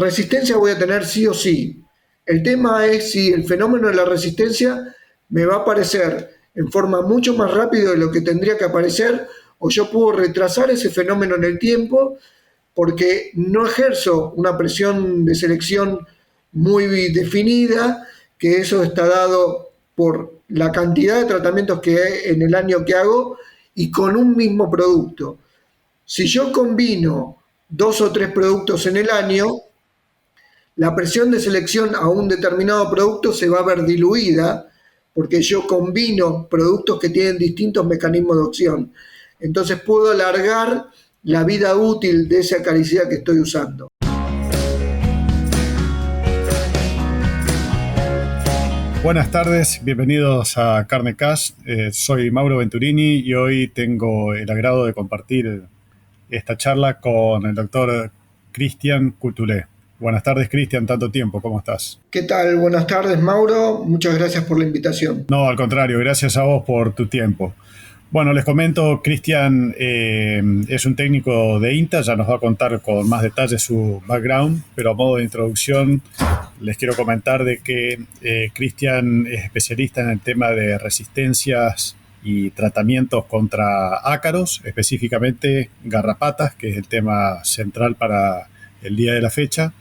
Resistencia voy a tener sí o sí. El tema es si el fenómeno de la resistencia me va a aparecer en forma mucho más rápido de lo que tendría que aparecer, o yo puedo retrasar ese fenómeno en el tiempo porque no ejerzo una presión de selección muy definida, que eso está dado por la cantidad de tratamientos que hay en el año que hago y con un mismo producto. Si yo combino dos o tres productos en el año, la presión de selección a un determinado producto se va a ver diluida porque yo combino productos que tienen distintos mecanismos de opción. Entonces puedo alargar la vida útil de esa acaricida que estoy usando. Buenas tardes, bienvenidos a Carnecast. Soy Mauro Venturini y hoy tengo el agrado de compartir esta charla con el doctor Cristian Cutulé. Buenas tardes, Cristian, tanto tiempo, ¿cómo estás? ¿Qué tal? Buenas tardes, Mauro. Muchas gracias por la invitación. No, al contrario, gracias a vos por tu tiempo. Bueno, les comento, Cristian es un técnico de INTA, ya nos va a contar con más detalle su background, pero a modo de introducción les quiero comentar de que Cristian es especialista en el tema de resistencias y tratamientos contra ácaros, específicamente garrapatas, que es el tema central para el día de la fecha.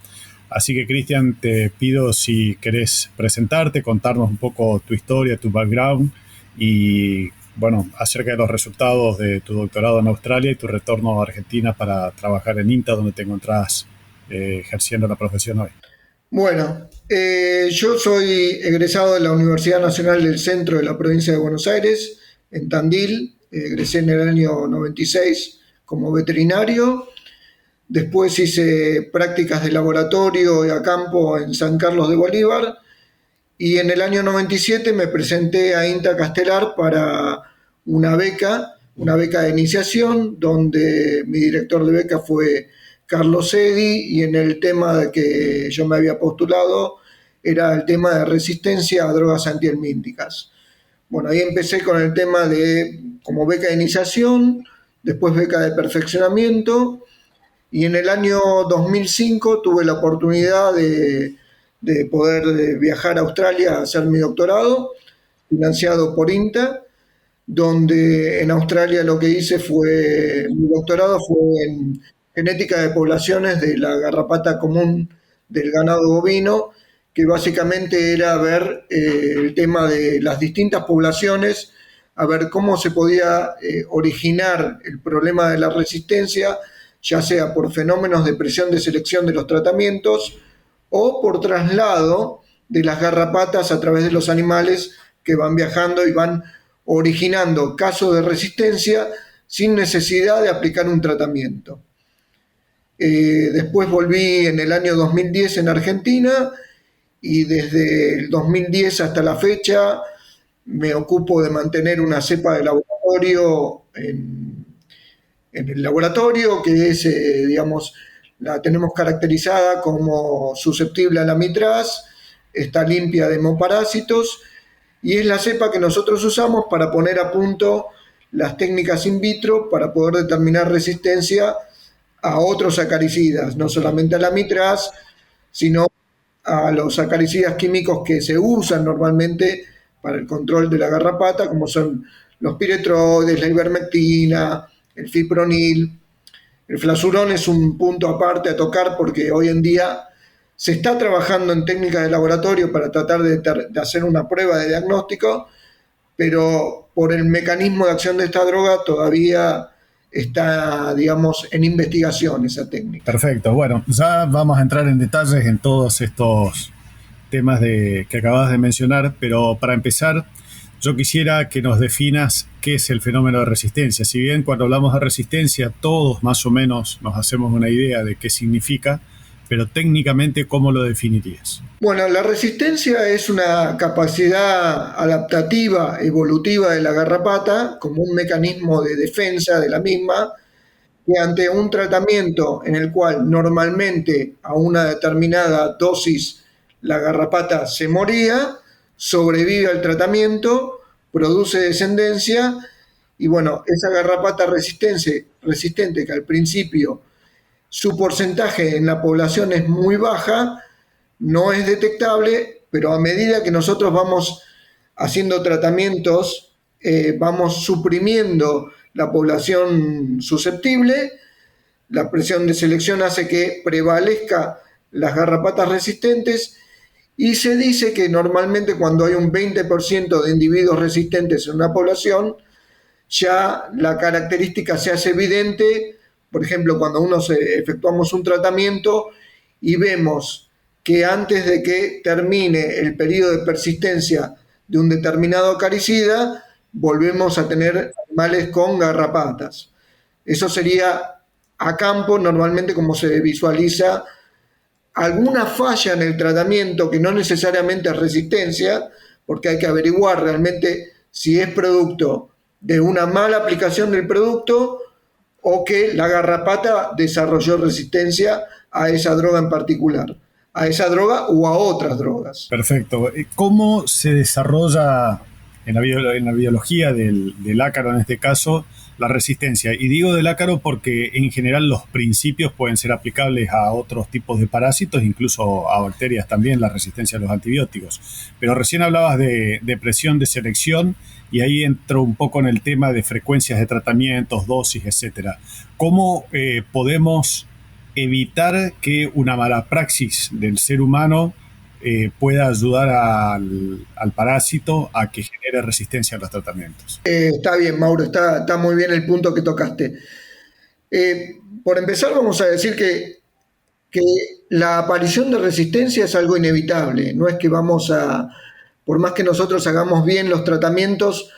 Así que, Cristian, te pido si querés presentarte, contarnos un poco tu historia, tu background y, bueno, acerca de los resultados de tu doctorado en Australia y tu retorno a Argentina para trabajar en INTA, donde te encontrás ejerciendo la profesión hoy. Bueno, yo soy egresado de la Universidad Nacional del Centro de la provincia de Buenos Aires, en Tandil. Egresé en el año 96 como veterinario. Después hice prácticas de laboratorio y a campo en San Carlos de Bolívar. Y en el año 97 me presenté a INTA Castelar para una beca de iniciación, donde mi director de beca fue Carlos Sedi, y en el tema de que yo me había postulado era el tema de resistencia a drogas antihelmínticas. Bueno, ahí empecé con el tema de como beca de iniciación, después beca de perfeccionamiento, y en el año 2005 tuve la oportunidad de poder viajar a Australia a hacer mi doctorado, financiado por INTA, donde en Australia lo que hice fue, mi doctorado fue en genética de poblaciones de la garrapata común del ganado bovino, que básicamente era ver el tema de las distintas poblaciones, a ver cómo se podía originar el problema de la resistencia, ya sea por fenómenos de presión de selección de los tratamientos o por traslado de las garrapatas a través de los animales que van viajando y van originando casos de resistencia sin necesidad de aplicar un tratamiento. Después volví en el año 2010 en Argentina y desde el 2010 hasta la fecha me ocupo de mantener una cepa de laboratorio en el laboratorio, que es, digamos, la tenemos caracterizada como susceptible a la mitraz, está limpia de hemoparásitos y es la cepa que nosotros usamos para poner a punto las técnicas in vitro para poder determinar resistencia a otros acaricidas, no solamente a la mitraz, sino a los acaricidas químicos que se usan normalmente para el control de la garrapata, como son los piretroides, la ivermectina, el fipronil. El flasurón es un punto aparte a tocar porque hoy en día se está trabajando en técnicas de laboratorio para tratar de hacer una prueba de diagnóstico, pero por el mecanismo de acción de esta droga todavía está, digamos, en investigación esa técnica. Perfecto, bueno, ya vamos a entrar en detalles en todos estos temas que acabas de mencionar, pero para empezar, yo quisiera que nos definas qué es el fenómeno de resistencia. Si bien cuando hablamos de resistencia todos más o menos nos hacemos una idea de qué significa, pero técnicamente, ¿cómo lo definirías? Bueno, la resistencia es una capacidad adaptativa, evolutiva de la garrapata como un mecanismo de defensa de la misma, que ante un tratamiento en el cual normalmente a una determinada dosis la garrapata se moría, sobrevive al tratamiento, produce descendencia y bueno, esa garrapata resistente que al principio Su porcentaje en la población es muy baja, no es detectable, pero a medida que nosotros vamos haciendo tratamientos, vamos suprimiendo la población susceptible. La presión de selección hace que prevalezca las garrapatas resistentes y se dice que normalmente cuando hay un 20% de individuos resistentes en una población, ya la característica se hace evidente. Por ejemplo, cuando efectuamos un tratamiento y vemos que antes de que termine el periodo de persistencia de un determinado acaricida, volvemos a tener animales con garrapatas. Eso sería a campo normalmente como se visualiza alguna falla en el tratamiento que no necesariamente es resistencia, porque hay que averiguar realmente si es producto de una mala aplicación del producto o que la garrapata desarrolló resistencia a esa droga en particular, a esa droga o a otras drogas. Perfecto. ¿Cómo se desarrolla en la biología del ácaro, en este caso, la resistencia? Y digo del ácaro porque en general los principios pueden ser aplicables a otros tipos de parásitos, incluso a bacterias también, la resistencia a los antibióticos. Pero recién hablabas de presión de selección y ahí entro un poco en el tema de frecuencias de tratamientos, dosis, etcétera. ¿Cómo podemos evitar que una mala praxis del ser humano pueda ayudar al parásito a que genere resistencia a los tratamientos? Está bien, Mauro, está muy bien el punto que tocaste. Por empezar, vamos a decir que la aparición de resistencia es algo inevitable. No es que por más que nosotros hagamos bien los tratamientos,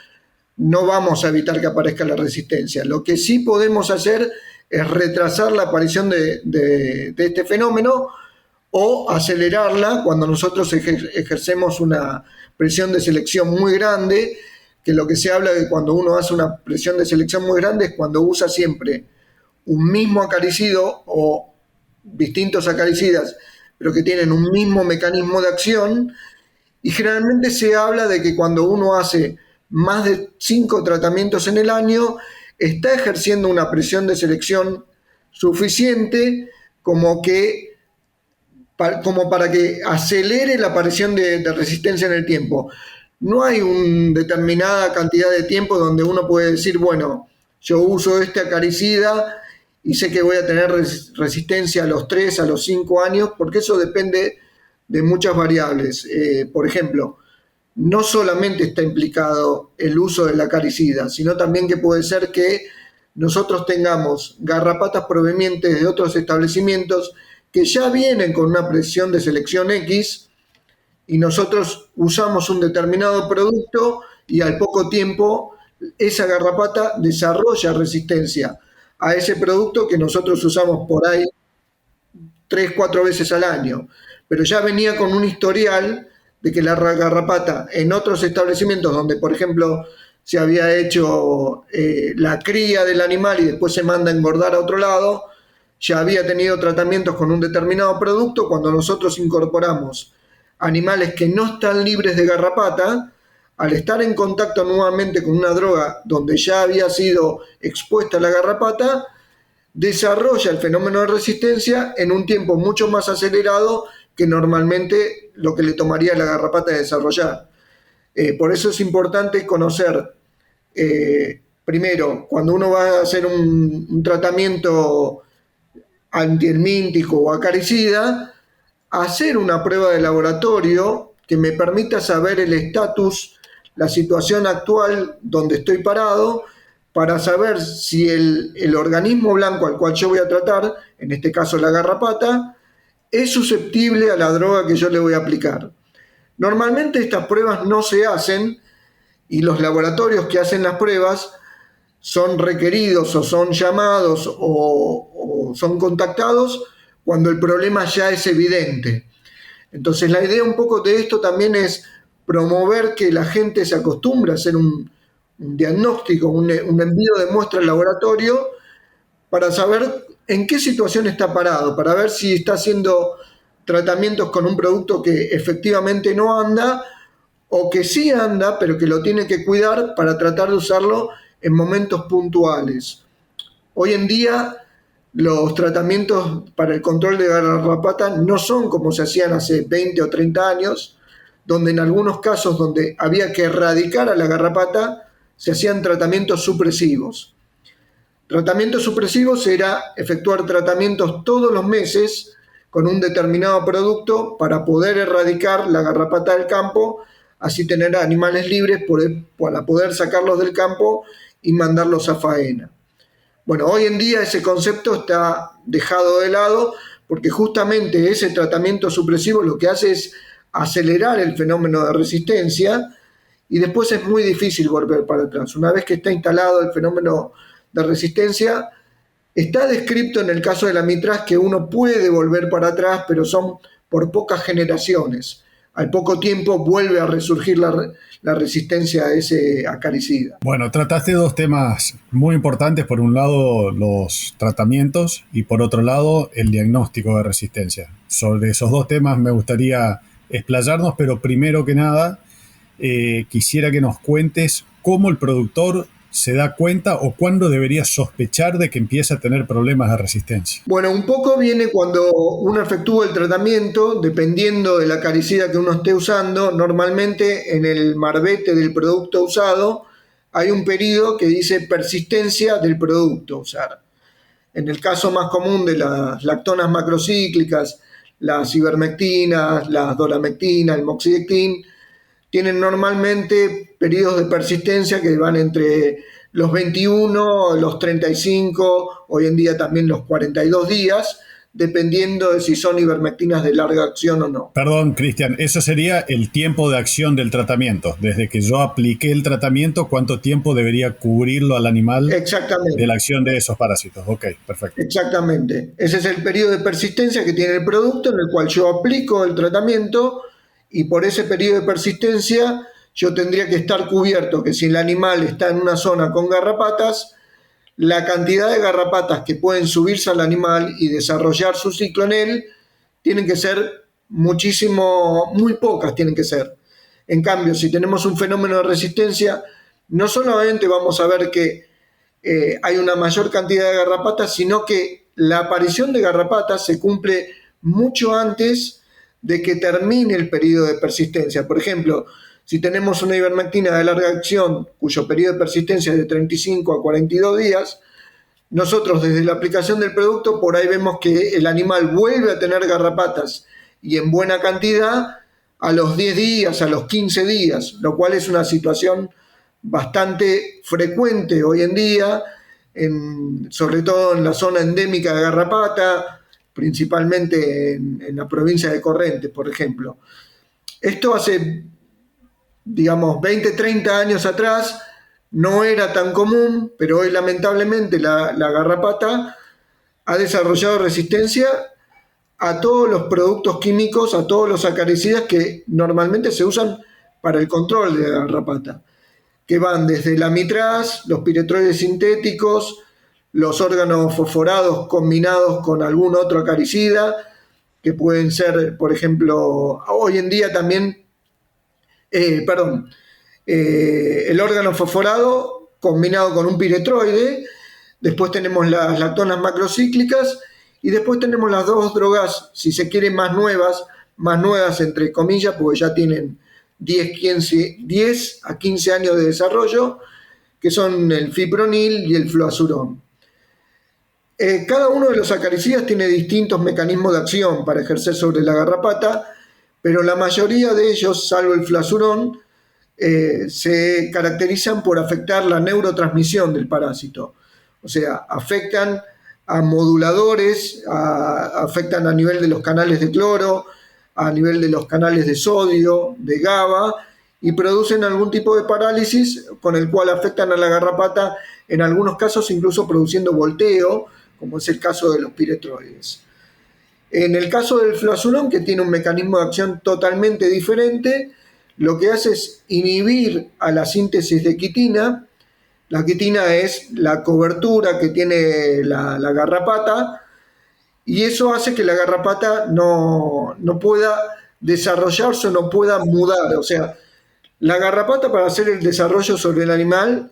no vamos a evitar que aparezca la resistencia. Lo que sí podemos hacer es retrasar la aparición de este fenómeno o acelerarla cuando nosotros ejercemos una presión de selección muy grande, que lo que se habla de cuando uno hace una presión de selección muy grande es cuando usa siempre un mismo acaricido o distintos acaricidas, pero que tienen un mismo mecanismo de acción. Y generalmente se habla de que cuando uno hace más de 5 tratamientos en el año, está ejerciendo una presión de selección suficiente como para que acelere la aparición de resistencia en el tiempo. No hay una determinada cantidad de tiempo donde uno puede decir, bueno, yo uso este acaricida y sé que voy a tener resistencia a los 3, a los 5 años, porque eso depende de muchas variables. Por ejemplo, no solamente está implicado el uso del acaricida, sino también que puede ser que nosotros tengamos garrapatas provenientes de otros establecimientos que ya vienen con una presión de selección X y nosotros usamos un determinado producto y al poco tiempo esa garrapata desarrolla resistencia a ese producto que nosotros usamos por ahí 3, 4 veces al año. Pero ya venía con un historial de que la garrapata en otros establecimientos donde, por ejemplo, se había hecho la cría del animal y después se manda a engordar a otro lado, ya había tenido tratamientos con un determinado producto. Cuando nosotros incorporamos animales que no están libres de garrapata, al estar en contacto nuevamente con una droga donde ya había sido expuesta la garrapata, desarrolla el fenómeno de resistencia en un tiempo mucho más acelerado que normalmente lo que le tomaría a la garrapata de desarrollar. Por eso es importante conocer, primero, cuando uno va a hacer un tratamiento antihelmíntico o acaricida, hacer una prueba de laboratorio que me permita saber el estatus, la situación actual donde estoy parado, para saber si el organismo blanco al cual yo voy a tratar, en este caso la garrapata, es susceptible a la droga que yo le voy a aplicar. Normalmente estas pruebas no se hacen y los laboratorios que hacen las pruebas son requeridos o son llamados o son contactados cuando el problema ya es evidente. Entonces la idea un poco de esto también es promover que la gente se acostumbre a hacer un diagnóstico, un envío de muestra al laboratorio para saber en qué situación está parado, para ver si está haciendo tratamientos con un producto que efectivamente no anda o que sí anda, pero que lo tiene que cuidar para tratar de usarlo en momentos puntuales. Hoy en día Los tratamientos para el control de garrapata no son como se hacían hace 20 o 30 años, donde en algunos casos donde había que erradicar a la garrapata, se hacían tratamientos supresivos. Tratamientos supresivos era efectuar tratamientos todos los meses con un determinado producto para poder erradicar la garrapata del campo, así tener animales libres para poder sacarlos del campo y mandarlos a faena. Bueno, hoy en día ese concepto está dejado de lado porque justamente ese tratamiento supresivo lo que hace es acelerar el fenómeno de resistencia y después es muy difícil volver para atrás. Una vez que está instalado el fenómeno de resistencia, está descrito en el caso de la mitraz que uno puede volver para atrás, pero son por pocas generaciones. Al poco tiempo vuelve a resurgir la resistencia a ese acaricida. Bueno, trataste dos temas muy importantes. Por un lado, los tratamientos y por otro lado, el diagnóstico de resistencia. Sobre esos dos temas me gustaría explayarnos, pero primero que nada, quisiera que nos cuentes cómo el productor se da cuenta o cuándo debería sospechar de que empieza a tener problemas de resistencia. Bueno, un poco viene cuando uno efectúa el tratamiento, dependiendo de la acaricida que uno esté usando. Normalmente en el marbete del producto usado hay un periodo que dice persistencia del producto a usar. En el caso más común de las lactonas macrocíclicas, las ivermectinas, las doramectina, el moxidectin, tienen normalmente periodos de persistencia que van entre los 21, los 35, hoy en día también los 42 días, dependiendo de si son ivermectinas de larga acción o no. Perdón, Cristian, eso sería el tiempo de acción del tratamiento. Desde que yo apliqué el tratamiento, ¿cuánto tiempo debería cubrirlo al animal de la acción de esos parásitos? Ok, perfecto. Exactamente. Ese es el periodo de persistencia que tiene el producto en el cual yo aplico el tratamiento y por ese periodo de persistencia yo tendría que estar cubierto que si el animal está en una zona con garrapatas, la cantidad de garrapatas que pueden subirse al animal y desarrollar su ciclo en él tienen que ser muy pocas tienen que ser. En cambio, si tenemos un fenómeno de resistencia, no solamente vamos a ver que hay una mayor cantidad de garrapatas, sino que la aparición de garrapatas se cumple mucho antes de que termine el periodo de persistencia. Por ejemplo, si tenemos una ivermectina de larga acción cuyo periodo de persistencia es de 35 a 42 días, nosotros desde la aplicación del producto por ahí vemos que el animal vuelve a tener garrapatas y en buena cantidad a los 10 días, a los 15 días, lo cual es una situación bastante frecuente hoy en día, sobre todo en la zona endémica de garrapata, principalmente en la provincia de Corrientes, por ejemplo. Esto hace, digamos, 20, 30 años atrás no era tan común, pero hoy lamentablemente la garrapata ha desarrollado resistencia a todos los productos químicos, a todos los acaricidas que normalmente se usan para el control de la garrapata, que van desde la mitraz, los piretroides sintéticos, los órganos fosforados combinados con algún otro acaricida, que pueden ser, por ejemplo, hoy en día también, el órgano fosforado combinado con un piretroide. Después tenemos las lactonas macrocíclicas y después tenemos las dos drogas, si se quiere, más nuevas entre comillas, porque ya tienen 10 a 15 años de desarrollo, que son el fipronil y el fluazurón. Cada uno de los acaricidas tiene distintos mecanismos de acción para ejercer sobre la garrapata, pero la mayoría de ellos, salvo el fluazurón, se caracterizan por afectar la neurotransmisión del parásito. O sea, afectan a moduladores, afectan a nivel de los canales de cloro, a nivel de los canales de sodio, de GABA, y producen algún tipo de parálisis con el cual afectan a la garrapata, en algunos casos incluso produciendo volteo, como es el caso de los piretroides. En el caso del fluazurón, que tiene un mecanismo de acción totalmente diferente, lo que hace es inhibir a la síntesis de quitina. La quitina es la cobertura que tiene la garrapata y eso hace que la garrapata no pueda desarrollarse o no pueda mudar. O sea, la garrapata para hacer el desarrollo sobre el animal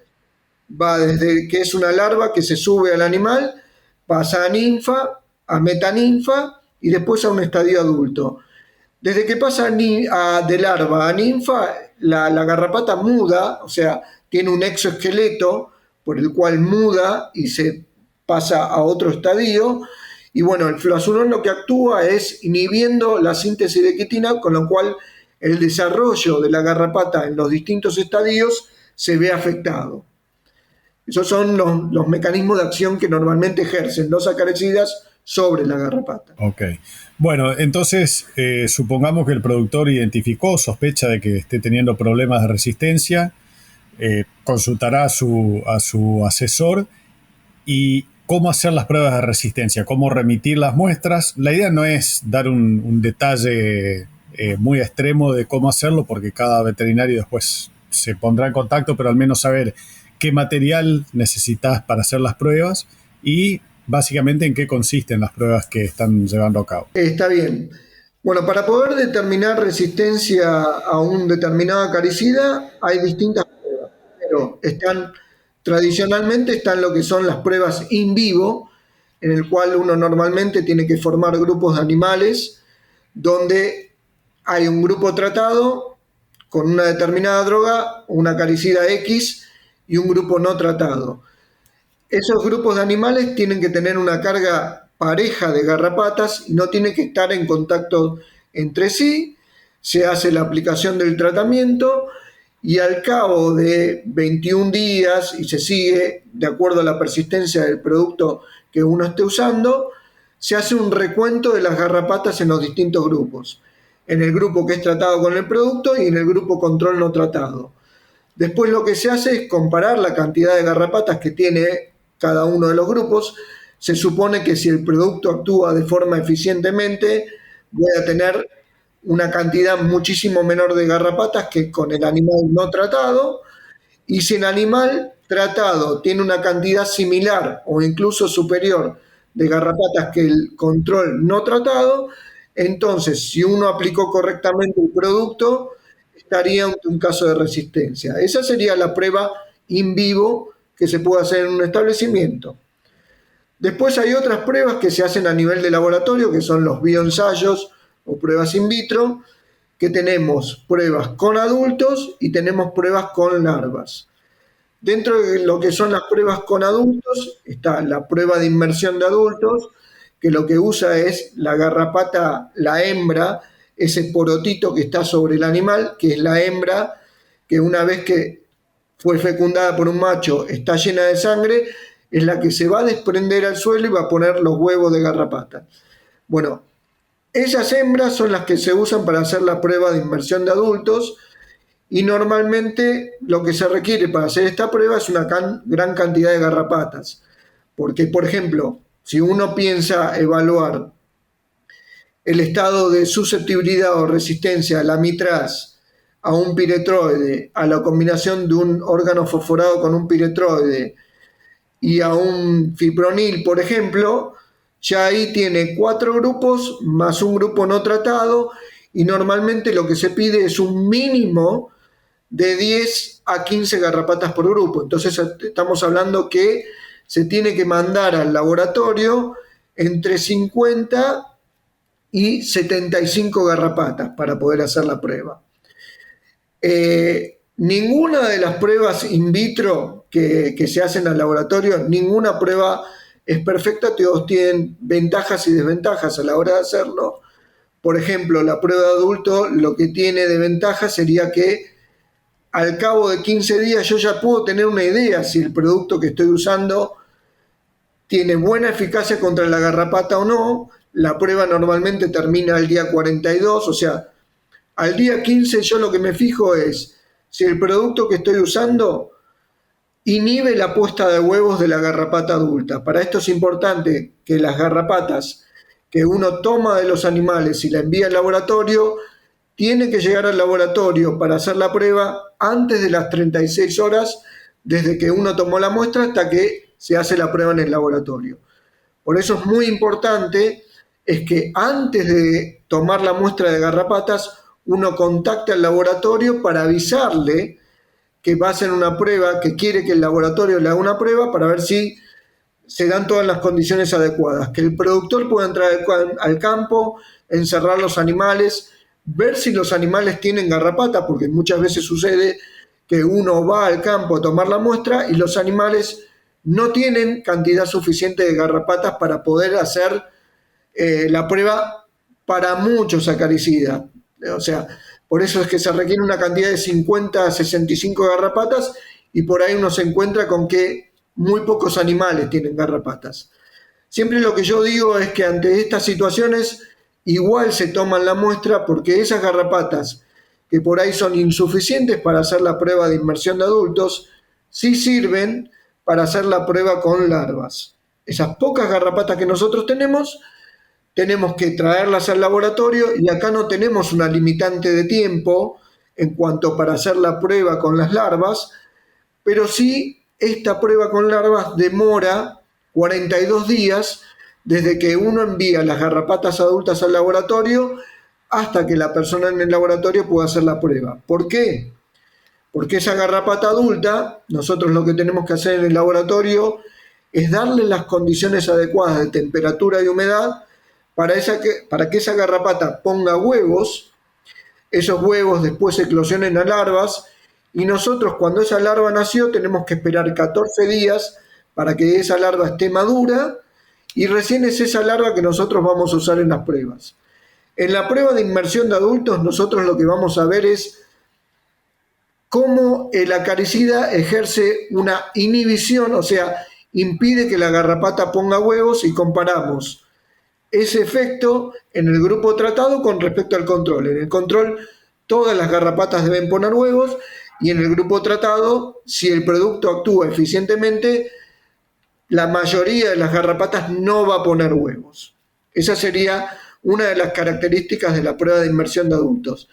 va desde que es una larva que se sube al animal, pasa a ninfa, a metaninfa y después a un estadio adulto. Desde que pasa de larva a ninfa, la garrapata muda, o sea, tiene un exoesqueleto por el cual muda y se pasa a otro estadio. Y bueno, el floazulón lo que actúa es inhibiendo la síntesis de quitina, con lo cual el desarrollo de la garrapata en los distintos estadios se ve afectado. Esos son los mecanismos de acción que normalmente ejercen los acaricidas sobre la garrapata. Ok. Bueno, entonces supongamos que el productor identificó, sospecha de que esté teniendo problemas de resistencia, consultará a su asesor. ¿Y cómo hacer las pruebas de resistencia? ¿Cómo remitir las muestras? La idea no es dar un detalle muy extremo de cómo hacerlo, porque cada veterinario después se pondrá en contacto, pero al menos saber qué material necesitas para hacer las pruebas y básicamente en qué consisten las pruebas que están llevando a cabo. Está bien. Bueno, para poder determinar resistencia a un determinado acaricida hay distintas pruebas, pero tradicionalmente están lo que son las pruebas in vivo, en el cual uno normalmente tiene que formar grupos de animales donde hay un grupo tratado con una determinada droga, una acaricida X, y un grupo no tratado. Esos grupos de animales tienen que tener una carga pareja de garrapatas y no tienen que estar en contacto entre sí. Se hace la aplicación del tratamiento y al cabo de 21 días, y se sigue de acuerdo a la persistencia del producto que uno esté usando, se hace un recuento de las garrapatas en los distintos grupos. En el grupo que es tratado con el producto y en el grupo control no tratado. Después lo que se hace es comparar la cantidad de garrapatas que tiene cada uno de los grupos. Se supone que si el producto actúa de forma eficientemente, voy a tener una cantidad muchísimo menor de garrapatas que con el animal no tratado, y si el animal tratado tiene una cantidad similar o incluso superior de garrapatas que el control no tratado, entonces si uno aplicó correctamente el producto, estaría ante un caso de resistencia. Esa sería la prueba in vivo que se puede hacer en un establecimiento. Después hay otras pruebas que se hacen a nivel de laboratorio, que son los bioensayos o pruebas in vitro, que tenemos pruebas con adultos y tenemos pruebas con larvas. Dentro de lo que son las pruebas con adultos está la prueba de inmersión de adultos, que lo que usa es la garrapata, la hembra, ese porotito que está sobre el animal, que es la hembra, que una vez que fue fecundada por un macho, está llena de sangre, es la que se va a desprender al suelo y va a poner los huevos de garrapata. Bueno, esas hembras son las que se usan para hacer la prueba de inmersión de adultos, y normalmente lo que se requiere para hacer esta prueba es una gran cantidad de garrapatas. Porque, por ejemplo, si uno piensa evaluar el estado de susceptibilidad o resistencia a la mitraz, a un piretroide, a la combinación de un órgano fosforado con un piretroide y a un fipronil, por ejemplo, ya ahí tiene 4 grupos más un grupo no tratado, y normalmente lo que se pide es un mínimo de 10 a 15 garrapatas por grupo. Entonces estamos hablando que se tiene que mandar al laboratorio entre 50 y 75 garrapatas para poder hacer la prueba. Ninguna de las pruebas in vitro que se hacen al laboratorio, ninguna prueba es perfecta, todos tienen ventajas y desventajas a la hora de hacerlo. Por ejemplo, la prueba de adulto lo que tiene de ventaja sería que al cabo de 15 días yo ya puedo tener una idea si el producto que estoy usando tiene buena eficacia contra la garrapata o no. La prueba normalmente termina al día 42, o sea, al día 15 yo lo que me fijo es si el producto que estoy usando inhibe la puesta de huevos de la garrapata adulta. Para esto es importante que las garrapatas que uno toma de los animales y la envía al laboratorio, tiene que llegar al laboratorio para hacer la prueba antes de las 36 horas desde que uno tomó la muestra hasta que se hace la prueba en el laboratorio. Por eso es muy importante es que antes de tomar la muestra de garrapatas uno contacte al laboratorio para avisarle que va a hacer una prueba, que quiere que el laboratorio le haga una prueba para ver si se dan todas las condiciones adecuadas, que el productor pueda entrar al campo, encerrar los animales, ver si los animales tienen garrapata, porque muchas veces sucede que uno va al campo a tomar la muestra y los animales no tienen cantidad suficiente de garrapatas para poder hacer la prueba para muchos acaricidas. O sea, por eso es que se requiere una cantidad de 50 a 65 garrapatas y por ahí uno se encuentra con que muy pocos animales tienen garrapatas. Siempre lo que yo digo es que ante estas situaciones igual se toman la muestra porque esas garrapatas que por ahí son insuficientes para hacer la prueba de inmersión de adultos, sí sirven para hacer la prueba con larvas. Esas pocas garrapatas que nosotros tenemos que traerlas al laboratorio y acá no tenemos una limitante de tiempo en cuanto para hacer la prueba con las larvas, pero sí esta prueba con larvas demora 42 días desde que uno envía las garrapatas adultas al laboratorio hasta que la persona en el laboratorio pueda hacer la prueba. ¿Por qué? Porque esa garrapata adulta, nosotros lo que tenemos que hacer en el laboratorio es darle las condiciones adecuadas de temperatura y humedad para que esa garrapata ponga huevos, esos huevos después eclosionen a larvas y nosotros cuando esa larva nació tenemos que esperar 14 días para que esa larva esté madura y recién es esa larva que nosotros vamos a usar en las pruebas. En la prueba de inmersión de adultos nosotros lo que vamos a ver es cómo el acaricida ejerce una inhibición, o sea, impide que la garrapata ponga huevos y comparamos ese efecto en el grupo tratado con respecto al control. En el control todas las garrapatas deben poner huevos y en el grupo tratado, si el producto actúa eficientemente, la mayoría de las garrapatas no va a poner huevos. Esa sería una de las características de la prueba de inmersión de adultos.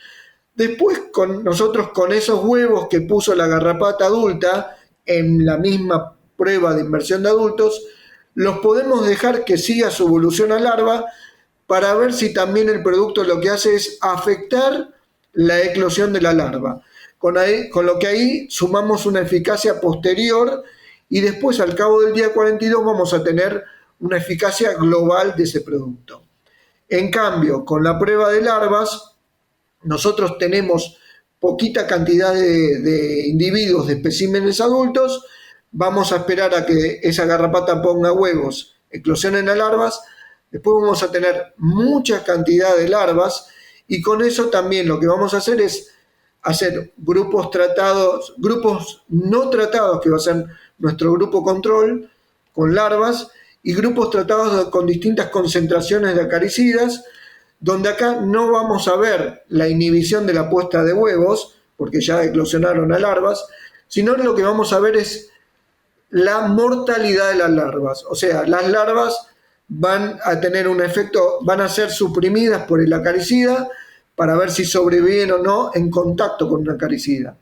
Después, nosotros con esos huevos que puso la garrapata adulta en la misma prueba de inmersión de adultos, los podemos dejar que siga su evolución a larva para ver si también el producto lo que hace es afectar la eclosión de la larva. Con lo que ahí sumamos una eficacia posterior y después al cabo del día 42 vamos a tener una eficacia global de ese producto. En cambio, con la prueba de larvas, nosotros tenemos poquita cantidad de individuos de especímenes adultos, vamos a esperar a que esa garrapata ponga huevos, eclosionen a larvas, después vamos a tener mucha cantidad de larvas y con eso también lo que vamos a hacer es hacer grupos tratados, grupos no tratados, que va a ser nuestro grupo control con larvas, y grupos tratados con distintas concentraciones de acaricidas, donde acá no vamos a ver la inhibición de la puesta de huevos, porque ya eclosionaron a larvas, sino lo que vamos a ver es la mortalidad de las larvas. O sea, las larvas van a tener un efecto, van a ser suprimidas por el acaricida para ver si sobreviven o no en contacto con un acaricida.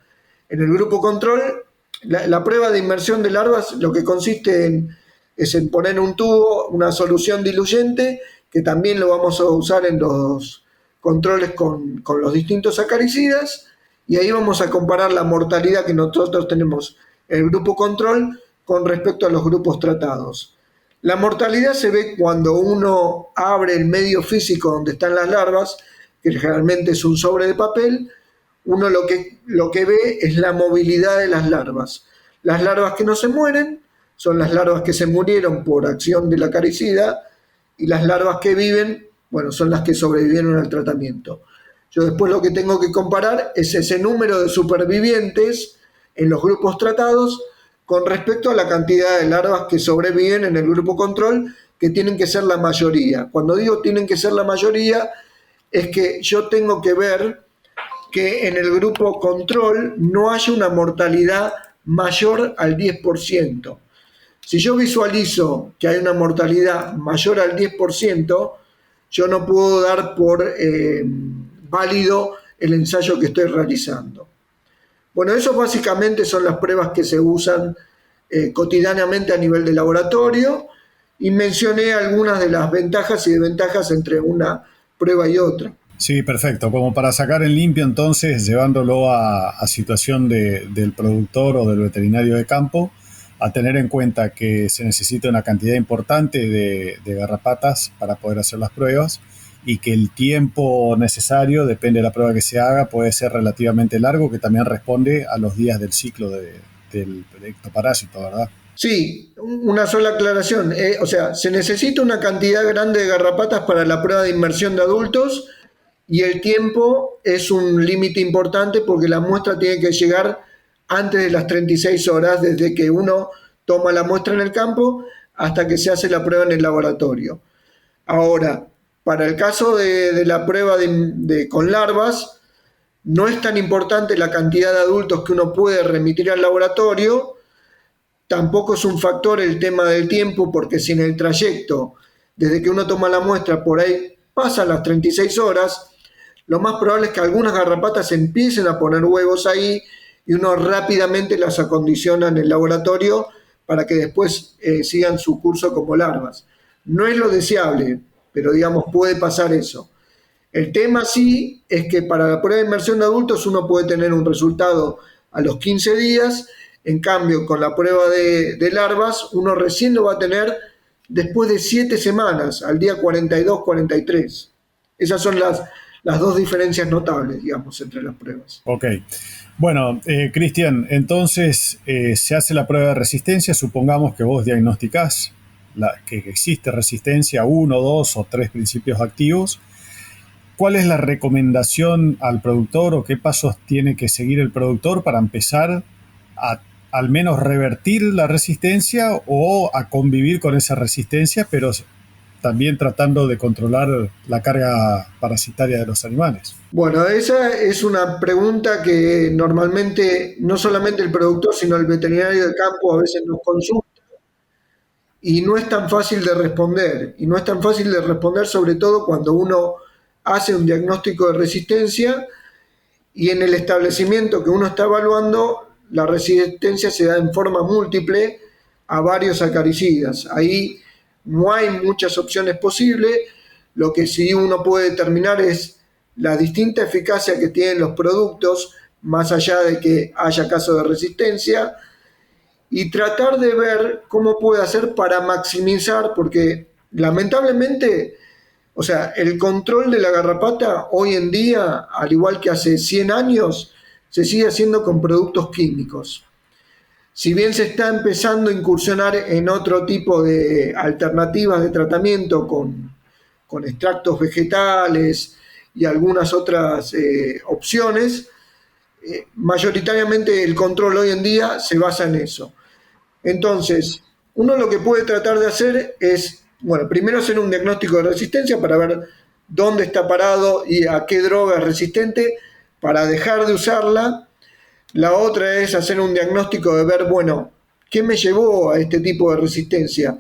En el grupo control, la prueba de inmersión de larvas lo que consiste es en poner un tubo, una solución diluyente, que también lo vamos a usar en los controles con los distintos acaricidas, y ahí vamos a comparar la mortalidad que nosotros tenemos en el grupo control con respecto a los grupos tratados. La mortalidad se ve cuando uno abre el medio físico donde están las larvas, que generalmente es un sobre de papel, uno lo que ve es la movilidad de las larvas. Las larvas que no se mueren son las larvas que se murieron por acción del acaricida y las larvas que viven, bueno, son las que sobrevivieron al tratamiento. Yo después lo que tengo que comparar es ese número de supervivientes en los grupos tratados con respecto a la cantidad de larvas que sobreviven en el grupo control, que tienen que ser la mayoría. Cuando digo tienen que ser la mayoría, es que yo tengo que ver que en el grupo control no haya una mortalidad mayor al 10%. Si yo visualizo que hay una mortalidad mayor al 10%, yo no puedo dar por válido el ensayo que estoy realizando. Bueno, eso básicamente son las pruebas que se usan cotidianamente a nivel de laboratorio y mencioné algunas de las ventajas y desventajas entre una prueba y otra. Sí, perfecto. Como para sacar en limpio entonces, llevándolo a situación del productor o del veterinario de campo, a tener en cuenta que se necesita una cantidad importante de garrapatas para poder hacer las pruebas y que el tiempo necesario, depende de la prueba que se haga, puede ser relativamente largo, que también responde a los días del ciclo del ectoparásito, ¿verdad? Sí, una sola aclaración. O sea, se necesita una cantidad grande de garrapatas para la prueba de inmersión de adultos y el tiempo es un límite importante porque la muestra tiene que llegar antes de las 36 horas desde que uno toma la muestra en el campo hasta que se hace la prueba en el laboratorio. Ahora, para el caso de la prueba con larvas, no es tan importante la cantidad de adultos que uno puede remitir al laboratorio. Tampoco es un factor el tema del tiempo, porque si en el trayecto, desde que uno toma la muestra, por ahí pasan las 36 horas, lo más probable es que algunas garrapatas empiecen a poner huevos ahí y uno rápidamente las acondiciona en el laboratorio para que después sigan su curso como larvas. No es lo deseable, pero digamos puede pasar eso. El tema sí es que para la prueba de inmersión de adultos uno puede tener un resultado a los 15 días, en cambio con la prueba de larvas uno recién lo va a tener después de 7 semanas, al día 42, 43. Esas son las dos diferencias notables, digamos, entre las pruebas. Ok. Bueno, Cristian, entonces se hace la prueba de resistencia, supongamos que vos diagnosticás que existe resistencia a uno, dos o tres principios activos. ¿Cuál es la recomendación al productor o qué pasos tiene que seguir el productor para empezar a al menos revertir la resistencia o a convivir con esa resistencia, pero también tratando de controlar la carga parasitaria de los animales? Bueno, esa es una pregunta que normalmente no solamente el productor, sino el veterinario de campo a veces nos consulta y no es tan fácil de responder. Y no es tan fácil de responder sobre todo cuando uno hace un diagnóstico de resistencia y en el establecimiento que uno está evaluando, la resistencia se da en forma múltiple a varios acaricidas. Ahí no hay muchas opciones posibles. Lo que sí uno puede determinar es la distinta eficacia que tienen los productos, más allá de que haya casos de resistencia, y tratar de ver cómo puede hacer para maximizar, porque lamentablemente, o sea, el control de la garrapata hoy en día, al igual que hace 100 años, se sigue haciendo con productos químicos. Si bien se está empezando a incursionar en otro tipo de alternativas de tratamiento con extractos vegetales y algunas otras opciones, mayoritariamente el control hoy en día se basa en eso. Entonces, uno lo que puede tratar de hacer es, bueno, primero hacer un diagnóstico de resistencia para ver dónde está parado y a qué droga es resistente para dejar de usarla. La otra es hacer un diagnóstico de ver, bueno, ¿qué me llevó a este tipo de resistencia?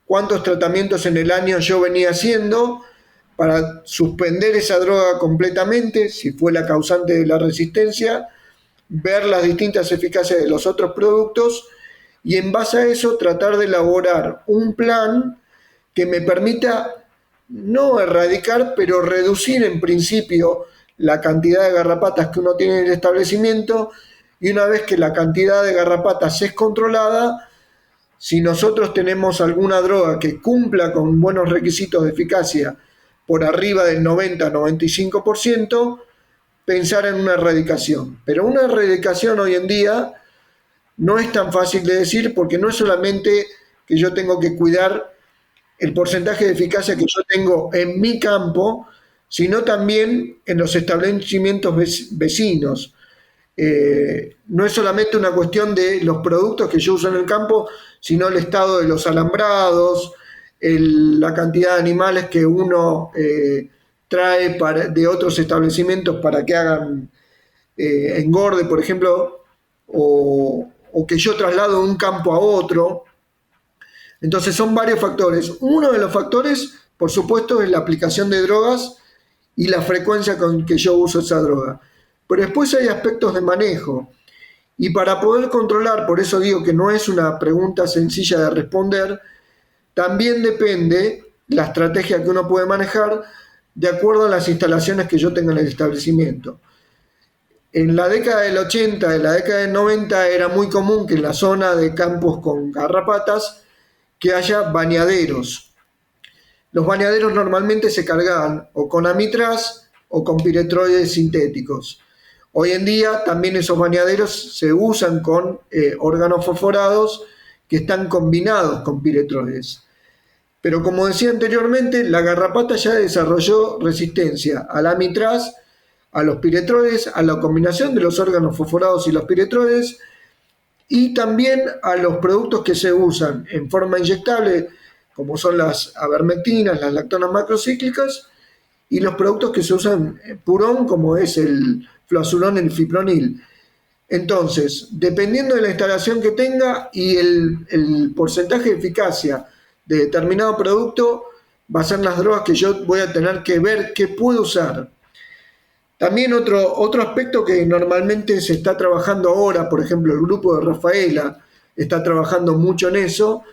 ¿Cuántos tratamientos en el año yo venía haciendo para suspender esa droga completamente, si fue la causante de la resistencia? Ver las distintas eficacias de los otros productos y en base a eso tratar de elaborar un plan que me permita no erradicar, pero reducir en principio la cantidad de garrapatas que uno tiene en el establecimiento, y una vez que la cantidad de garrapatas es controlada, si nosotros tenemos alguna droga que cumpla con buenos requisitos de eficacia por arriba del 90-95%, pensar en una erradicación. Pero una erradicación hoy en día no es tan fácil de decir, porque no es solamente que yo tengo que cuidar el porcentaje de eficacia que yo tengo en mi campo, sino también en los establecimientos vecinos. No es solamente una cuestión de los productos que yo uso en el campo, sino el estado de los alambrados, la cantidad de animales que uno trae de otros establecimientos para que hagan engorde, por ejemplo, o que yo traslado de un campo a otro. Entonces son varios factores. Uno de los factores, por supuesto, es la aplicación de drogas y la frecuencia con que yo uso esa droga. Pero después hay aspectos de manejo. Y para poder controlar, por eso digo que no es una pregunta sencilla de responder, también depende la estrategia que uno puede manejar de acuerdo a las instalaciones que yo tenga en el establecimiento. En la década del 80, en la década del 90 era muy común que en la zona de campos con garrapatas que haya bañaderos. Los bañaderos normalmente se cargaban o con amitraz o con piretroides sintéticos. Hoy en día también esos bañaderos se usan con órganos fosforados que están combinados con piretroides. Pero como decía anteriormente, la garrapata ya desarrolló resistencia al amitraz, a los piretroides, a la combinación de los órganos fosforados y los piretroides, y también a los productos que se usan en forma inyectable, como son las avermectinas, las lactonas macrocíclicas, y los productos que se usan purón, como es el fluazolón, el fipronil. Entonces, dependiendo de la instalación que tenga y el porcentaje de eficacia de determinado producto, va a ser las drogas que yo voy a tener que ver qué puedo usar. También otro aspecto que normalmente se está trabajando ahora, por ejemplo, el grupo de Rafaela está trabajando mucho en eso,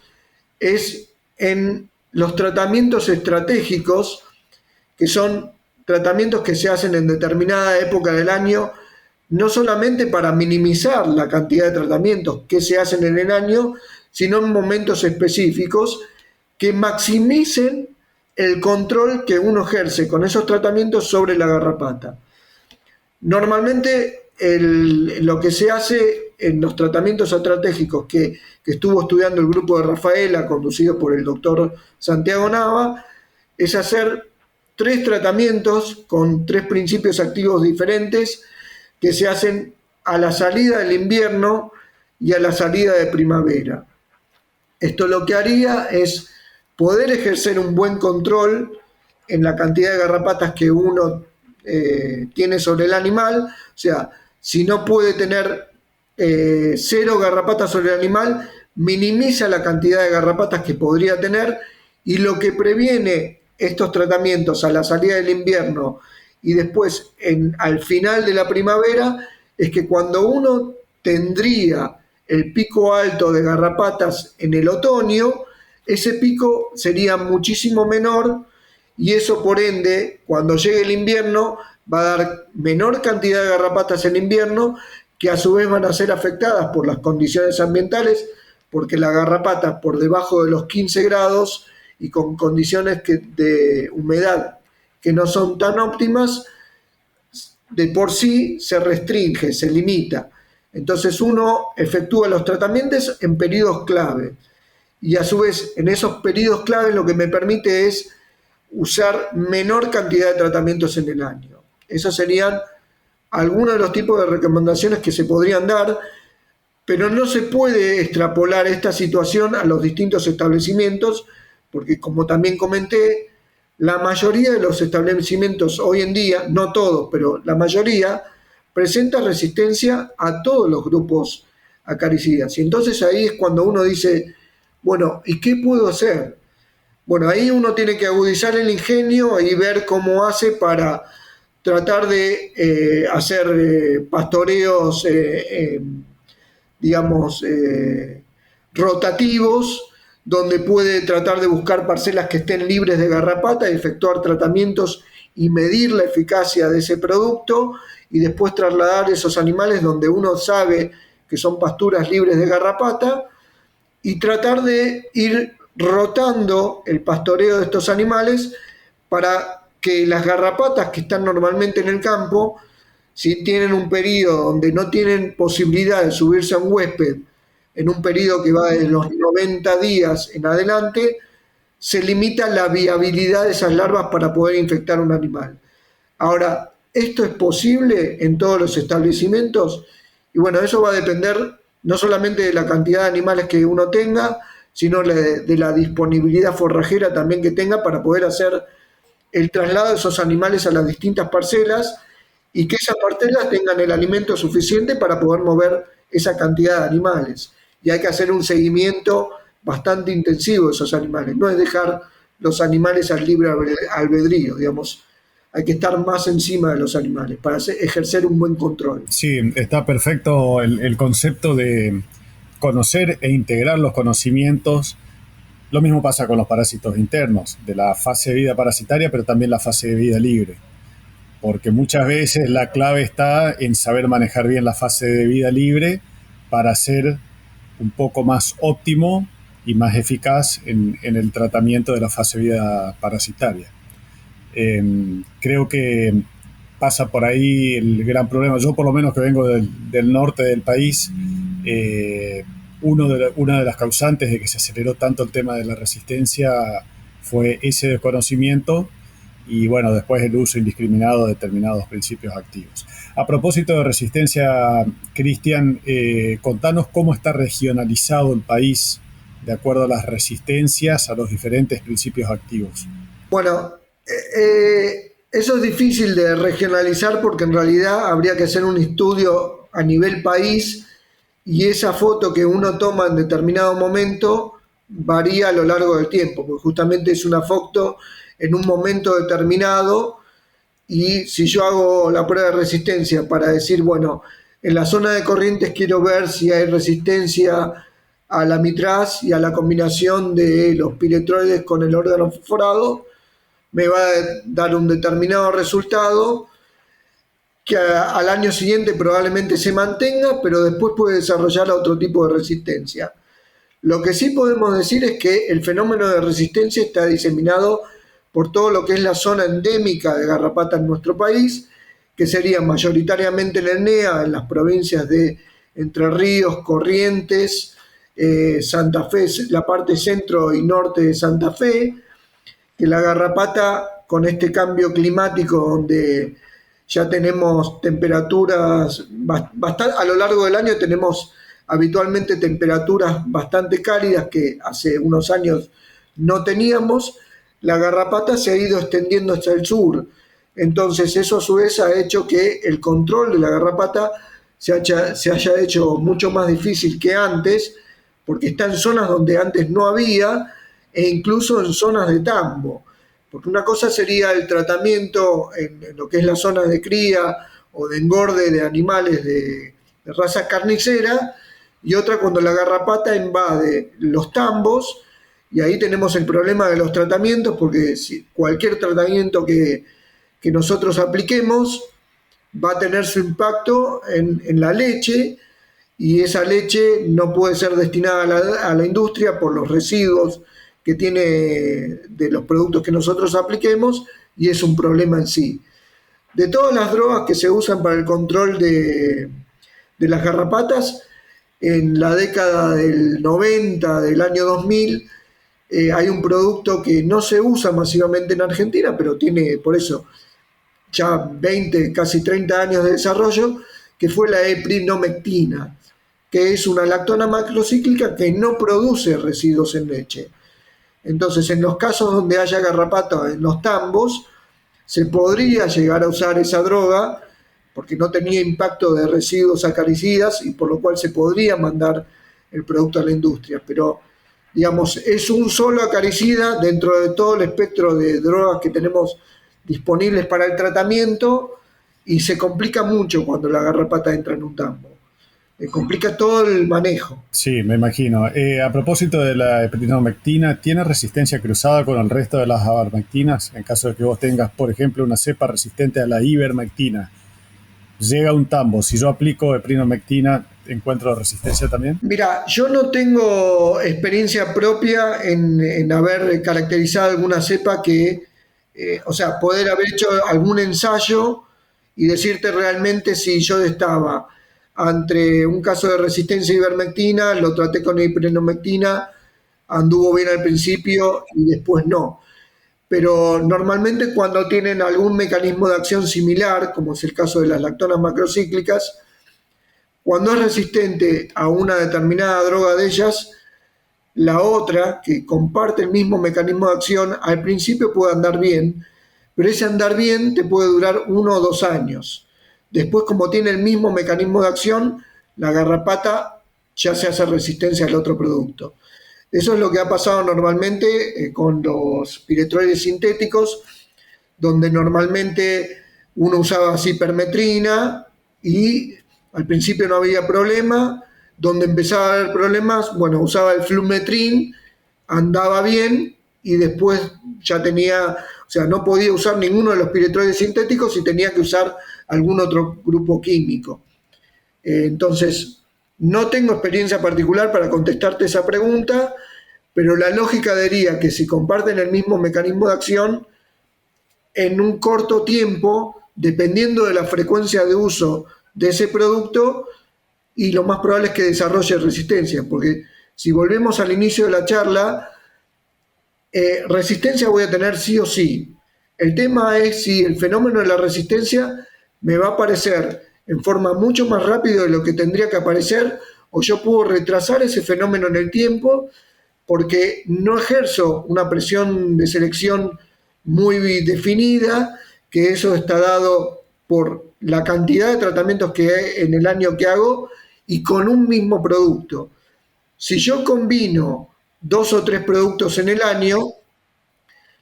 es en los tratamientos estratégicos, que son tratamientos que se hacen en determinada época del año, no solamente para minimizar la cantidad de tratamientos que se hacen en el año, sino en momentos específicos que maximicen el control que uno ejerce con esos tratamientos sobre la garrapata. Normalmente lo que se hace en los tratamientos estratégicos que estuvo estudiando el grupo de Rafaela, conducido por el doctor Santiago Nava, es hacer 3 tratamientos con 3 principios activos diferentes que se hacen a la salida del invierno y a la salida de primavera. Esto lo que haría es poder ejercer un buen control en la cantidad de garrapatas que uno tiene sobre el animal. O sea, si no puede tener 0 garrapatas sobre el animal, minimiza la cantidad de garrapatas que podría tener, y lo que previene estos tratamientos a la salida del invierno y después al final de la primavera es que cuando uno tendría el pico alto de garrapatas en el otoño, ese pico sería muchísimo menor, y eso por ende, cuando llegue el invierno, va a dar menor cantidad de garrapatas en invierno, que a su vez van a ser afectadas por las condiciones ambientales, porque la garrapata por debajo de los 15 grados y con condiciones de humedad que no son tan óptimas, de por sí se restringe, se limita. Entonces uno efectúa los tratamientos en periodos clave, y a su vez en esos periodos clave lo que me permite es usar menor cantidad de tratamientos en el año. Esos serían algunos de los tipos de recomendaciones que se podrían dar, pero no se puede extrapolar esta situación a los distintos establecimientos, porque como también comenté, la mayoría de los establecimientos hoy en día, no todos, pero la mayoría, presenta resistencia a todos los grupos acaricidas. Y entonces ahí es cuando uno dice, bueno, ¿y qué puedo hacer? Bueno, ahí uno tiene que agudizar el ingenio y ver cómo hace para tratar de hacer pastoreos, digamos, rotativos, donde puede tratar de buscar parcelas que estén libres de garrapata, efectuar tratamientos y medir la eficacia de ese producto, y después trasladar esos animales donde uno sabe que son pasturas libres de garrapata, y tratar de ir rotando el pastoreo de estos animales para que las garrapatas que están normalmente en el campo, si tienen un periodo donde no tienen posibilidad de subirse a un huésped, en un periodo que va de los 90 días en adelante, se limita la viabilidad de esas larvas para poder infectar un animal. Ahora, ¿esto es posible en todos los establecimientos? Y bueno, eso va a depender no solamente de la cantidad de animales que uno tenga, sino de la disponibilidad forrajera también que tenga para poder hacer el traslado de esos animales a las distintas parcelas, y que esas parcelas tengan el alimento suficiente para poder mover esa cantidad de animales. Y hay que hacer un seguimiento bastante intensivo de esos animales. No es dejar los animales al libre albedrío, digamos. Hay que estar más encima de los animales para ejercer un buen control. Sí, está perfecto el concepto de conocer e integrar los conocimientos. Lo mismo pasa con los parásitos internos, de la fase de vida parasitaria, pero también la fase de vida libre. porque muchas veces la clave está en saber manejar bien la fase de vida libre para ser un poco más óptimo y más eficaz en el tratamiento de la fase de vida parasitaria. Creo que pasa por ahí el gran problema. Yo por lo menos que vengo del norte del país, una de las causantes de que se aceleró tanto el tema de la resistencia fue ese desconocimiento y bueno, después el uso indiscriminado de determinados principios activos. A propósito de resistencia, Cristian, contanos cómo está regionalizado el país de acuerdo a las resistencias a los diferentes principios activos. Bueno, eso es difícil de regionalizar porque en realidad habría que hacer un estudio a nivel país y esa foto que uno toma en determinado momento varía a lo largo del tiempo, porque justamente es una foto en un momento determinado y si yo hago la prueba de resistencia para decir, bueno, en la zona de Corrientes quiero ver si hay resistencia a la mitraz y a la combinación de los piretroides con el órgano fosforado, me va a dar un determinado resultado que al año siguiente probablemente se mantenga, pero después puede desarrollar otro tipo de resistencia. Lo que sí podemos decir es que el fenómeno de resistencia está diseminado por todo lo que es la zona endémica de garrapata en nuestro país, que sería mayoritariamente en el NEA, en las provincias de Entre Ríos, Corrientes, Santa Fe, la parte centro y norte de Santa Fe, que la garrapata con este cambio climático donde ya tenemos temperaturas bastante, a lo largo del año tenemos habitualmente temperaturas bastante cálidas que hace unos años no teníamos, la garrapata se ha ido extendiendo hacia el sur. Entonces eso a su vez ha hecho que el control de la garrapata se haya hecho mucho más difícil que antes, porque está en zonas donde antes no había e incluso en zonas de tambo. Porque una cosa sería el tratamiento en lo que es la zona de cría o de engorde de animales de raza carnicera, y otra cuando la garrapata invade los tambos, y ahí tenemos el problema de los tratamientos, porque si cualquier tratamiento que nosotros apliquemos va a tener su impacto en la leche, y esa leche no puede ser destinada a la industria por los residuos que tiene de los productos que nosotros apliquemos, y es un problema en sí. De todas las drogas que se usan para el control de las garrapatas, en la década del 90, del año 2000, hay un producto que no se usa masivamente en Argentina, pero tiene por eso ya 20, casi 30 años de desarrollo, que fue la eprinomectina, que es una lactona macrocíclica que no produce residuos en leche. Entonces, en los casos donde haya garrapata en los tambos, se podría llegar a usar esa droga porque no tenía impacto de residuos acaricidas y por lo cual se podría mandar el producto a la industria. Pero, digamos, es un solo acaricida dentro de todo el espectro de drogas que tenemos disponibles para el tratamiento y se complica mucho cuando la garrapata entra en un tambo. Complica todo el manejo. Sí, me imagino. A propósito de la epinomectina, ¿tiene resistencia cruzada con el resto de las avermectinas? En caso de que vos tengas, por ejemplo, una cepa resistente a la ivermectina, llega un tambo, si yo aplico epinomectina, ¿encuentro resistencia también? Mira, yo no tengo experiencia propia en haber caracterizado alguna cepa que, o sea, poder haber hecho algún ensayo y decirte realmente si yo estaba ante un caso de resistencia a ivermectina, lo traté con ivermectina, anduvo bien al principio y después no. Pero normalmente cuando tienen algún mecanismo de acción similar, como es el caso de las lactonas macrocíclicas, cuando es resistente a una determinada droga de ellas, la otra, que comparte el mismo mecanismo de acción, al principio puede andar bien, pero ese andar bien te puede durar 1 o 2 años. Después, como tiene el mismo mecanismo de acción, la garrapata ya se hace resistencia al otro producto. Eso es lo que ha pasado normalmente con los piretroides sintéticos, donde normalmente uno usaba cipermetrina y al principio no había problema, donde empezaba a haber problemas, bueno, usaba el flummetrin, andaba bien y después ya tenía O sea, no podía usar ninguno de los piretroides sintéticos y tenía que usar algún otro grupo químico. Entonces, no tengo experiencia particular para contestarte esa pregunta, pero la lógica diría que si comparten el mismo mecanismo de acción, en un corto tiempo, dependiendo de la frecuencia de uso de ese producto, y lo más probable es que desarrolle resistencia, porque si volvemos al inicio de la charla, resistencia voy a tener sí o sí. El tema es si el fenómeno de la resistencia me va a aparecer en forma mucho más rápida de lo que tendría que aparecer, o yo puedo retrasar ese fenómeno en el tiempo porque no ejerzo una presión de selección muy definida, que eso está dado por la cantidad de tratamientos que hay en el año que hago y con un mismo producto. Si yo combino 2 o 3 productos en el año,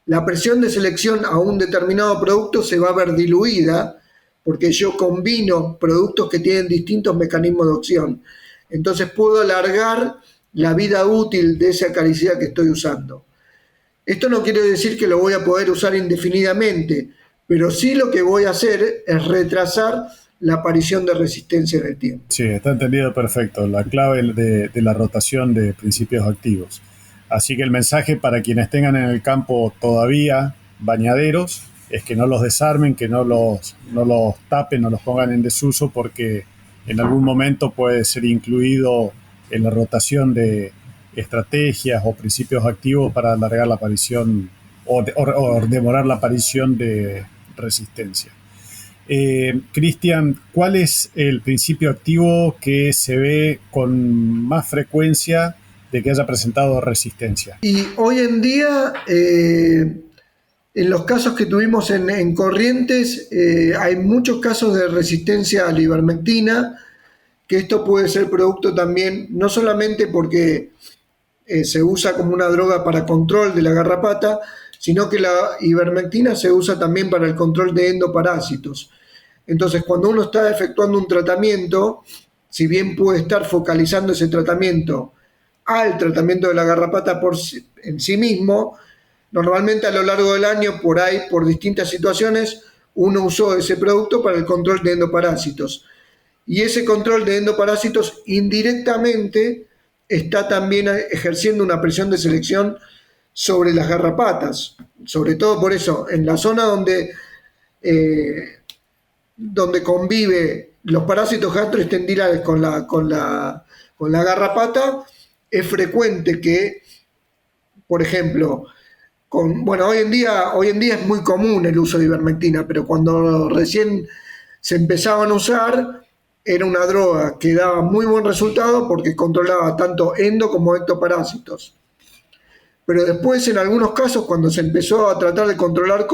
la presión de selección a un determinado producto se va a ver diluida porque yo combino productos que tienen distintos mecanismos de acción. Entonces puedo alargar la vida útil de esa acaricida que estoy usando. Esto no quiere decir que lo voy a poder usar indefinidamente, pero sí lo que voy a hacer es retrasar la aparición de resistencia en el tiempo. Sí, está entendido perfecto. La clave de la rotación de principios activos. Así que el mensaje para quienes tengan en el campo todavía bañaderos es que no los desarmen, que no los tapen, no los pongan en desuso, porque en algún momento puede ser incluido en la rotación de estrategias o principios activos para alargar la aparición o demorar la aparición de resistencia. Cristian, ¿cuál es el principio activo que se ve con más frecuencia de que haya presentado resistencia? Y hoy en día, en los casos que tuvimos en Corrientes, hay muchos casos de resistencia a la ivermectina, que esto puede ser producto también, no solamente porque se usa como una droga para control de la garrapata, sino que la ivermectina se usa también para el control de endoparásitos. Entonces, cuando uno está efectuando un tratamiento, si bien puede estar focalizando ese tratamiento al tratamiento de la garrapata en sí mismo, normalmente a lo largo del año, por ahí, por distintas situaciones, uno usó ese producto para el control de endoparásitos. Y ese control de endoparásitos indirectamente está también ejerciendo una presión de selección sobre las garrapatas. Sobre todo por eso, en la zona donde convive los parásitos gastrointestinales con la garrapata, es frecuente que, por ejemplo, hoy en día es muy común el uso de ivermectina, pero cuando recién se empezaban a usar, era una droga que daba muy buen resultado porque controlaba tanto endo como ectoparásitos. Pero después, en algunos casos, cuando se empezó a tratar de controlar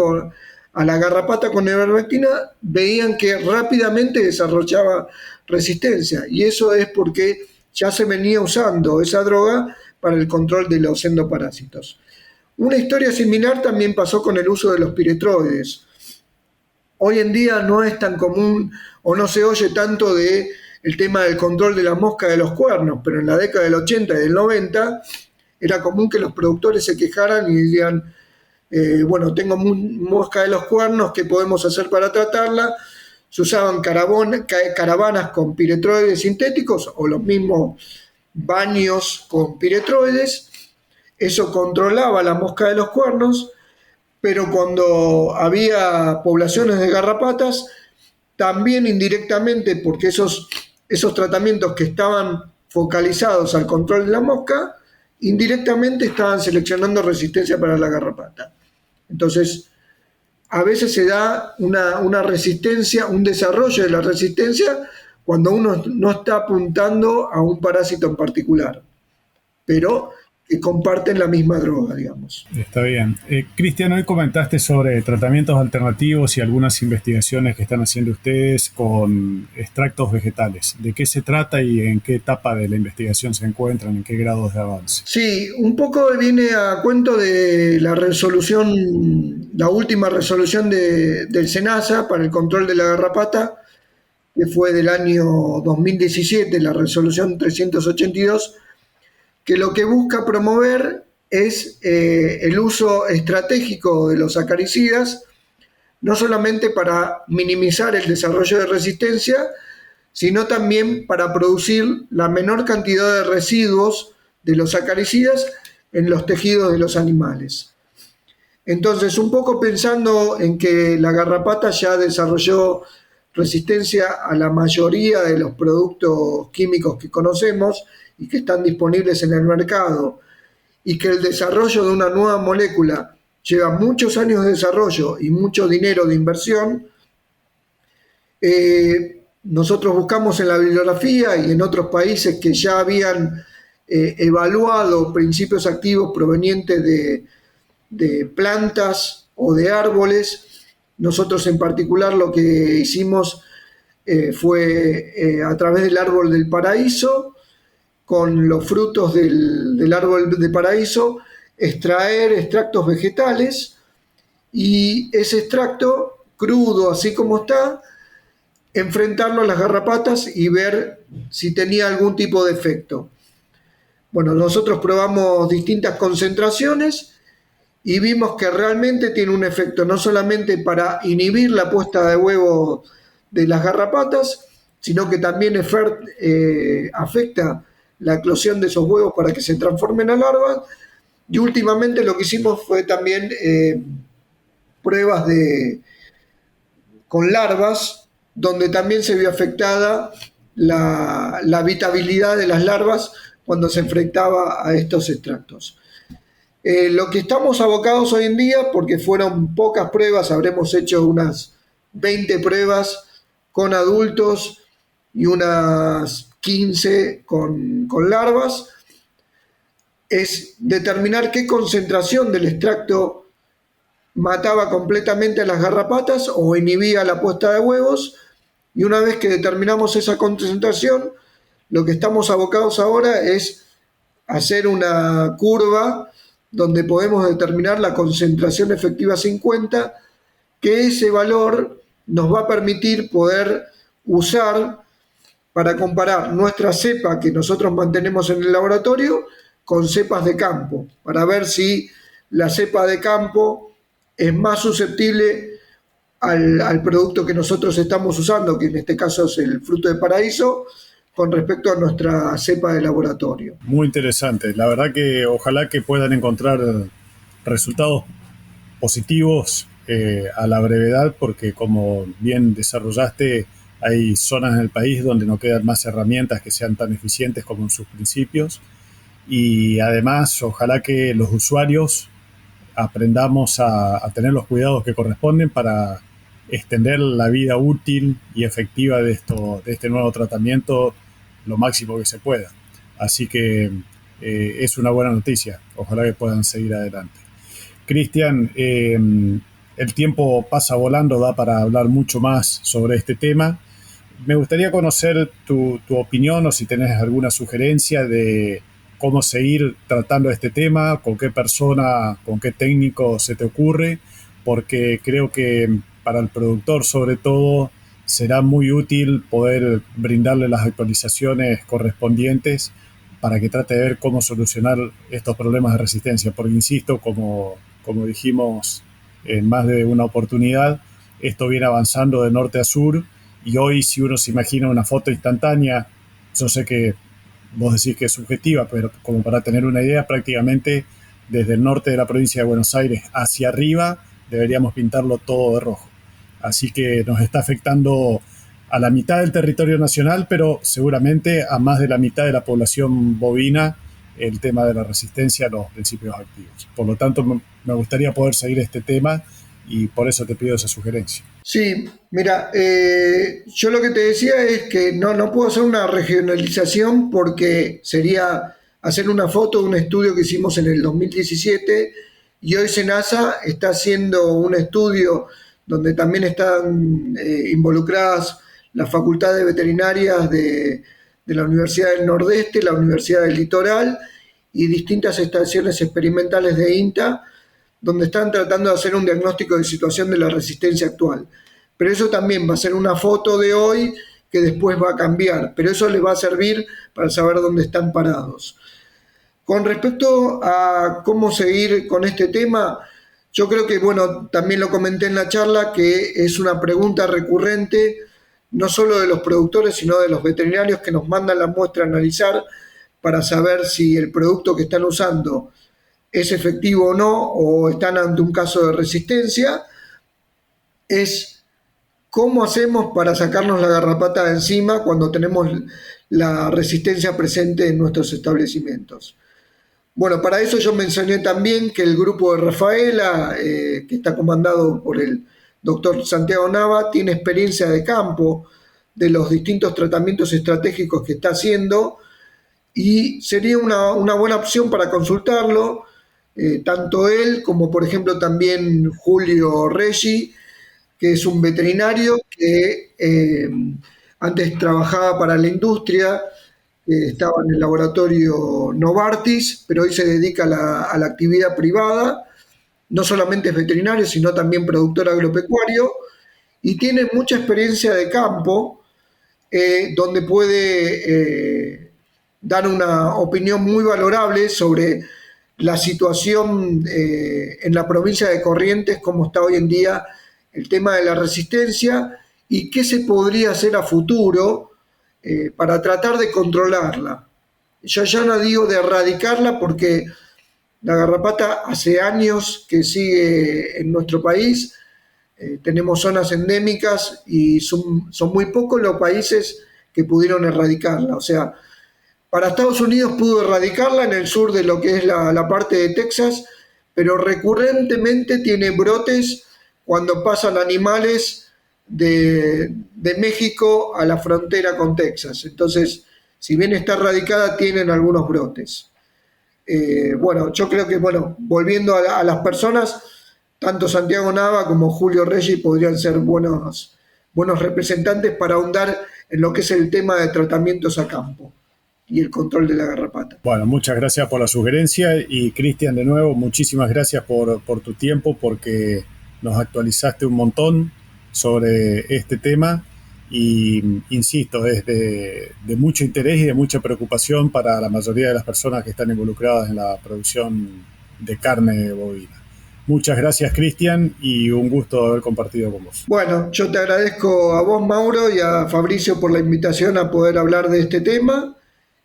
a la garrapata con ivermectina, veían que rápidamente desarrollaba resistencia. Y eso es porque ya se venía usando esa droga para el control de los endoparásitos. Una historia similar también pasó con el uso de los piretroides. Hoy en día no es tan común o no se oye tanto de el tema del control de la mosca de los cuernos, pero en la década del 80 y del 90 era común que los productores se quejaran y dirían, tengo mosca de los cuernos, ¿qué podemos hacer para tratarla? Se usaban caravanas con piretroides sintéticos o los mismos baños con piretroides. Eso controlaba la mosca de los cuernos, pero cuando había poblaciones de garrapatas, también indirectamente, porque esos tratamientos que estaban focalizados al control de la mosca, indirectamente estaban seleccionando resistencia para la garrapata. Entonces, a veces se da una resistencia, un desarrollo de la resistencia cuando uno no está apuntando a un parásito en particular, pero que comparten la misma droga, digamos. Está bien. Cristian, hoy comentaste sobre tratamientos alternativos y algunas investigaciones que están haciendo ustedes con extractos vegetales. ¿De qué se trata y en qué etapa de la investigación se encuentran, en qué grados de avance? Sí, un poco viene a cuento de la última resolución del SENASA para el control de la garrapata, que fue del año 2017, la resolución 382, que lo que busca promover es el uso estratégico de los acaricidas, no solamente para minimizar el desarrollo de resistencia, sino también para producir la menor cantidad de residuos de los acaricidas en los tejidos de los animales. Entonces, un poco pensando en que la garrapata ya desarrolló resistencia a la mayoría de los productos químicos que conocemos y que están disponibles en el mercado, y que el desarrollo de una nueva molécula lleva muchos años de desarrollo y mucho dinero de inversión, nosotros buscamos en la bibliografía y en otros países que ya habían evaluado principios activos provenientes de plantas o de árboles. Nosotros en particular lo que hicimos fue a través del árbol del paraíso, con los frutos del árbol del paraíso, extraer extractos vegetales, y ese extracto crudo, así como está, enfrentarlo a las garrapatas y ver si tenía algún tipo de efecto. Bueno, nosotros probamos distintas concentraciones y vimos que realmente tiene un efecto no solamente para inhibir la puesta de huevo de las garrapatas, sino que también afecta la eclosión de esos huevos para que se transformen a larvas. Y últimamente lo que hicimos fue también pruebas con larvas, donde también se vio afectada la habitabilidad de las larvas cuando se enfrentaba a estos extractos. Lo que estamos abocados hoy en día, porque fueron pocas pruebas, habremos hecho unas 20 pruebas con adultos y unas 15 con larvas, es determinar qué concentración del extracto mataba completamente a las garrapatas o inhibía la puesta de huevos. Y una vez que determinamos esa concentración, lo que estamos abocados ahora es hacer una curva donde podemos determinar la concentración efectiva 50, que ese valor nos va a permitir poder usar para comparar nuestra cepa que nosotros mantenemos en el laboratorio con cepas de campo, para ver si la cepa de campo es más susceptible al producto que nosotros estamos usando, que en este caso es el fruto de paraíso, con respecto a nuestra cepa de laboratorio. Muy interesante. La verdad que ojalá que puedan encontrar resultados positivos a la brevedad, porque como bien desarrollaste, hay zonas en el país donde no quedan más herramientas que sean tan eficientes como en sus principios. Y además, ojalá que los usuarios aprendamos a tener los cuidados que corresponden para extender la vida útil y efectiva de este nuevo tratamiento lo máximo que se pueda. Así que es una buena noticia. Ojalá que puedan seguir adelante. Cristian, el tiempo pasa volando, da para hablar mucho más sobre este tema. Me gustaría conocer tu opinión o si tenés alguna sugerencia de cómo seguir tratando este tema, con qué persona, con qué técnico se te ocurre, porque creo que para el productor sobre todo será muy útil poder brindarle las actualizaciones correspondientes para que trate de ver cómo solucionar estos problemas de resistencia, porque insisto, como dijimos en más de una oportunidad, esto viene avanzando de norte a sur y hoy si uno se imagina una foto instantánea, yo sé que vos decís que es subjetiva, pero como para tener una idea, prácticamente desde el norte de la provincia de Buenos Aires hacia arriba deberíamos pintarlo todo de rojo. Así que nos está afectando a la mitad del territorio nacional, pero seguramente a más de la mitad de la población bovina el tema de la resistencia a los principios activos. Por lo tanto, me gustaría poder seguir este tema y por eso te pido esa sugerencia. Sí, mira, yo lo que te decía es que no puedo hacer una regionalización porque sería hacer una foto de un estudio que hicimos en el 2017 y hoy SENASA está haciendo un estudio donde también están involucradas las facultades veterinarias de la Universidad del Nordeste, la Universidad del Litoral y distintas estaciones experimentales de INTA, donde están tratando de hacer un diagnóstico de situación de la resistencia actual. Pero eso también va a ser una foto de hoy que después va a cambiar, pero eso les va a servir para saber dónde están parados. Con respecto a cómo seguir con este tema, yo creo que, bueno, también lo comenté en la charla, que es una pregunta recurrente, no solo de los productores, sino de los veterinarios que nos mandan la muestra a analizar para saber si el producto que están usando es efectivo o no, o están ante un caso de resistencia, es cómo hacemos para sacarnos la garrapata de encima cuando tenemos la resistencia presente en nuestros establecimientos. Bueno, para eso yo mencioné también que el grupo de Rafaela, que está comandado por el doctor Santiago Nava, tiene experiencia de campo de los distintos tratamientos estratégicos que está haciendo y sería una buena opción para consultarlo, tanto él como por ejemplo también Julio Reggi, que es un veterinario que antes trabajaba para la industria, estaba en el laboratorio Novartis, pero hoy se dedica a la actividad privada, no solamente es veterinario, sino también productor agropecuario, y tiene mucha experiencia de campo, donde puede dar una opinión muy valorable sobre la situación en la provincia de Corrientes, cómo está hoy en día el tema de la resistencia y qué se podría hacer a futuro para tratar de controlarla. Yo ya no digo de erradicarla porque la garrapata hace años que sigue en nuestro país, tenemos zonas endémicas y son muy pocos los países que pudieron erradicarla. O sea, para Estados Unidos pudo erradicarla en el sur de lo que es la parte de Texas, pero recurrentemente tiene brotes cuando pasan animales de México a la frontera con Texas. Entonces, si bien está erradicada, tienen algunos brotes. Bueno, yo creo que, bueno, volviendo a las personas, tanto Santiago Nava como Julio Reggi podrían ser buenos representantes para ahondar en lo que es el tema de tratamientos a campo y el control de la garrapata. Bueno, muchas gracias por la sugerencia y Cristian, de nuevo, muchísimas gracias por tu tiempo porque nos actualizaste un montón sobre este tema y, insisto, es de mucho interés y de mucha preocupación para la mayoría de las personas que están involucradas en la producción de carne bovina. Muchas gracias, Cristian, y un gusto haber compartido con vos. Bueno, yo te agradezco a vos, Mauro, y a Fabricio por la invitación a poder hablar de este tema.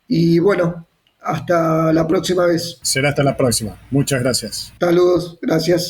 Y bueno, hasta la próxima vez. Será hasta la próxima. Muchas gracias. Saludos, gracias.